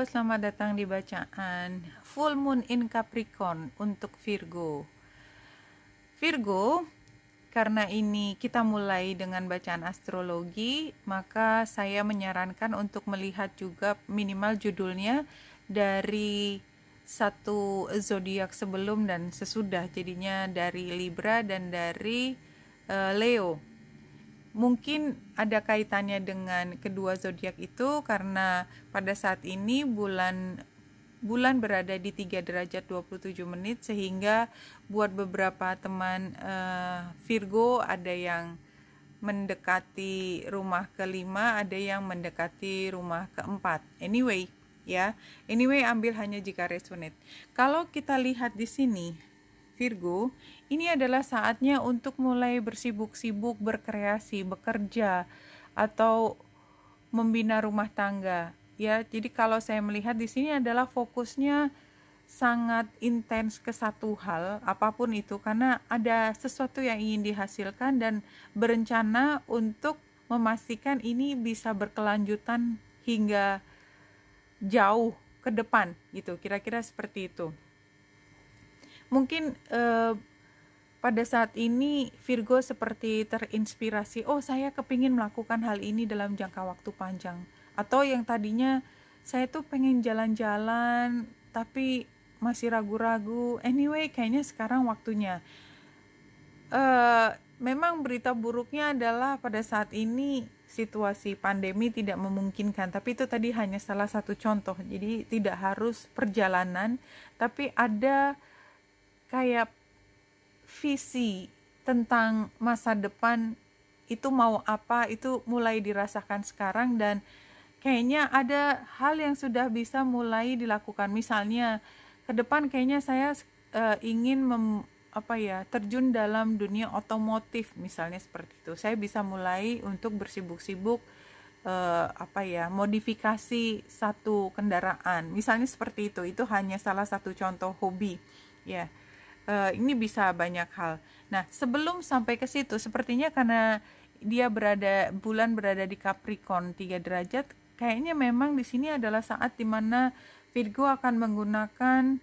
selamat datang di bacaan Full Moon in Capricorn untuk Virgo. Virgo, karena ini kita mulai dengan bacaan astrologi, maka saya menyarankan untuk melihat juga minimal judulnya dari satu zodiak sebelum dan sesudah, jadinya dari Libra dan dari Leo. Mungkin ada kaitannya dengan kedua zodiak itu karena pada saat ini bulan berada di 3 derajat 27 menit, sehingga buat beberapa teman Virgo ada yang mendekati rumah kelima, ada yang mendekati rumah keempat. Anyway, ambil hanya jika resonate. Kalau kita lihat di sini Virgo, ini adalah saatnya untuk mulai bersibuk-sibuk berkreasi, bekerja, atau membina rumah tangga. Ya, jadi kalau saya melihat di sini adalah fokusnya sangat intens ke satu hal, apapun itu, karena ada sesuatu yang ingin dihasilkan dan berencana untuk memastikan ini bisa berkelanjutan hingga jauh ke depan, gitu. Kira-kira seperti itu. Mungkin pada saat ini Virgo seperti terinspirasi, oh saya kepingin melakukan hal ini dalam jangka waktu panjang, atau yang tadinya saya tuh pengen jalan-jalan tapi masih ragu-ragu. Anyway, kayaknya sekarang waktunya. Memang berita buruknya adalah pada saat ini situasi pandemi tidak memungkinkan, tapi itu tadi hanya salah satu contoh. Jadi tidak harus perjalanan, tapi ada kayak visi tentang masa depan itu mau apa, itu mulai dirasakan sekarang, dan kayaknya ada hal yang sudah bisa mulai dilakukan. Misalnya ke depan kayaknya saya ingin terjun dalam dunia otomotif, misalnya seperti itu. Saya bisa mulai untuk bersibuk-sibuk modifikasi satu kendaraan, misalnya seperti itu. Itu hanya salah satu contoh hobi, ya. Ini bisa banyak hal. Nah, sebelum sampai ke situ, sepertinya karena bulan berada di Capricorn 3 derajat, kayaknya memang di sini adalah saat dimana Virgo akan menggunakan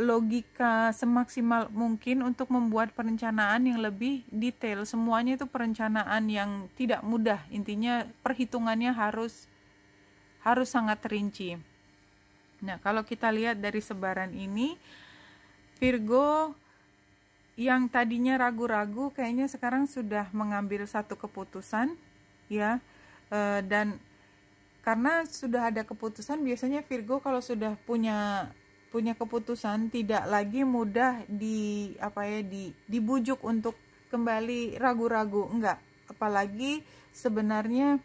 logika semaksimal mungkin untuk membuat perencanaan yang lebih detail. Semuanya itu perencanaan yang tidak mudah. Intinya perhitungannya harus sangat rinci. Nah, kalau kita lihat dari sebaran ini, Virgo yang tadinya ragu-ragu kayaknya sekarang sudah mengambil satu keputusan, ya. Dan karena sudah ada keputusan, biasanya Virgo kalau sudah punya keputusan tidak lagi mudah dibujuk untuk kembali ragu-ragu, enggak. Apalagi sebenarnya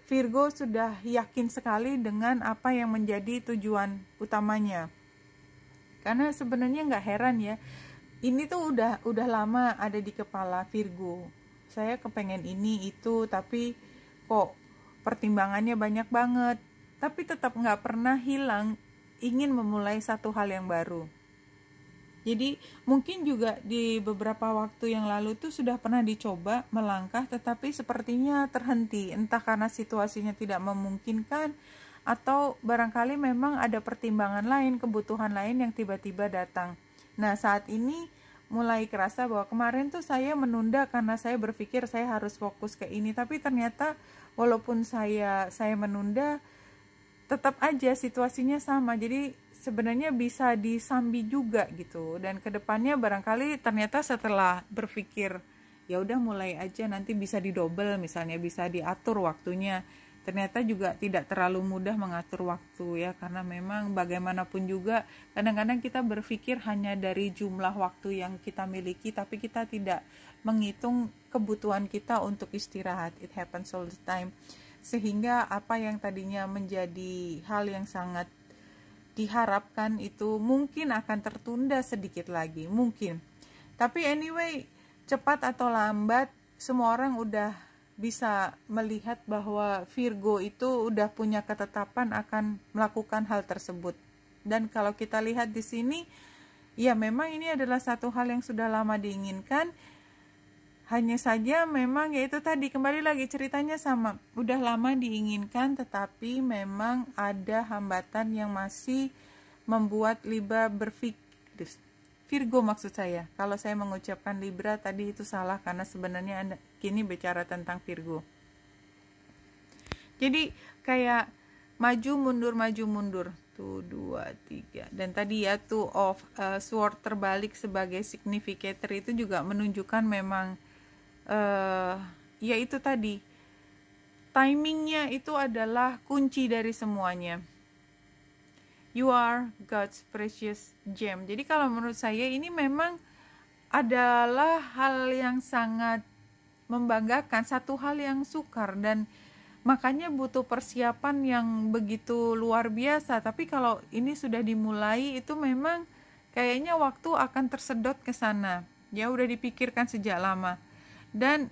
Virgo sudah yakin sekali dengan apa yang menjadi tujuan utamanya. Karena sebenarnya nggak heran ya, ini tuh udah lama ada di kepala Virgo. Saya kepengen ini itu, tapi kok pertimbangannya banyak banget. Tapi tetap nggak pernah hilang ingin memulai satu hal yang baru. Jadi mungkin juga di beberapa waktu yang lalu tuh sudah pernah dicoba melangkah, tetapi sepertinya terhenti. Entah karena situasinya tidak memungkinkan, atau barangkali memang ada pertimbangan lain, kebutuhan lain yang tiba-tiba datang. Nah, saat ini mulai kerasa bahwa kemarin tuh saya menunda karena saya berpikir saya harus fokus ke ini, tapi ternyata walaupun saya menunda, tetap aja situasinya sama. Jadi sebenarnya bisa disambi juga gitu. Dan kedepannya barangkali ternyata setelah berpikir, ya udah mulai aja, nanti bisa didobel, misalnya bisa diatur waktunya. Ternyata juga tidak terlalu mudah mengatur waktu, ya, karena memang bagaimanapun juga kadang-kadang kita berpikir hanya dari jumlah waktu yang kita miliki, tapi kita tidak menghitung kebutuhan kita untuk istirahat. It happens all the time. Sehingga apa yang tadinya menjadi hal yang sangat diharapkan itu mungkin akan tertunda sedikit lagi, mungkin. Tapi anyway, cepat atau lambat semua orang udah bisa melihat bahwa Virgo itu udah punya ketetapan akan melakukan hal tersebut. Dan kalau kita lihat di sini, ya memang ini adalah satu hal yang sudah lama diinginkan. Hanya saja memang ya itu tadi, kembali lagi ceritanya sama, udah lama diinginkan tetapi memang ada hambatan yang masih membuat Libra berpikir, Virgo maksud saya. Kalau saya mengucapkan Libra tadi itu salah karena sebenarnya Anda kini bicara tentang Virgo. Jadi kayak maju mundur tuh 2, 3, dan tadi ya tuh of sword terbalik sebagai significator itu juga menunjukkan memang ya itu tadi, timingnya itu adalah kunci dari semuanya. You are God's precious gem. Jadi kalau menurut saya ini memang adalah hal yang sangat membanggakan, satu hal yang sukar, dan makanya butuh persiapan yang begitu luar biasa. Tapi kalau ini sudah dimulai itu memang kayaknya waktu akan tersedot ke sana. Ya udah dipikirkan sejak lama. Dan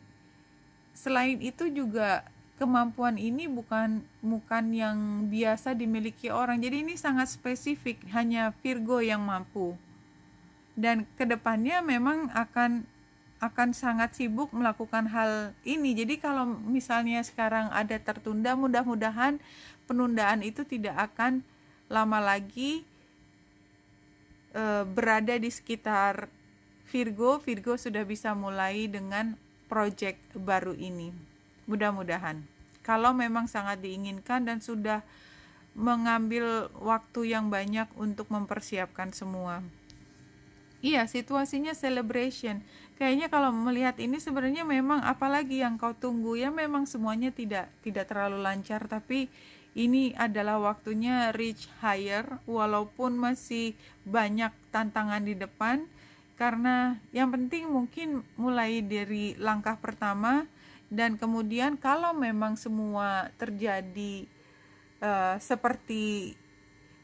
selain itu juga kemampuan ini bukan yang biasa dimiliki orang. Jadi ini sangat spesifik, hanya Virgo yang mampu. Dan kedepannya memang akan sangat sibuk melakukan hal ini. Jadi kalau misalnya sekarang ada tertunda, mudah-mudahan penundaan itu tidak akan lama lagi berada di sekitar Virgo. Virgo sudah bisa mulai dengan project baru ini, mudah-mudahan. Kalau memang sangat diinginkan dan sudah mengambil waktu yang banyak untuk mempersiapkan semua. Iya, situasinya celebration. Kayaknya kalau melihat ini sebenarnya memang apalagi yang kau tunggu, ya memang semuanya tidak terlalu lancar, tapi ini adalah waktunya reach higher walaupun masih banyak tantangan di depan. Karena yang penting mungkin mulai dari langkah pertama, dan kemudian kalau memang semua terjadi seperti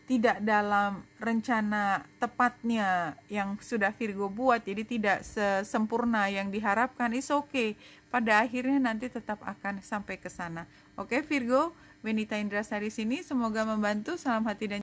tidak dalam rencana tepatnya yang sudah Virgo buat, jadi tidak sesempurna yang diharapkan, is okay. Pada akhirnya nanti tetap akan sampai ke sana. Oke, Virgo, Benita Indrasari sini, semoga membantu. Salam hati dan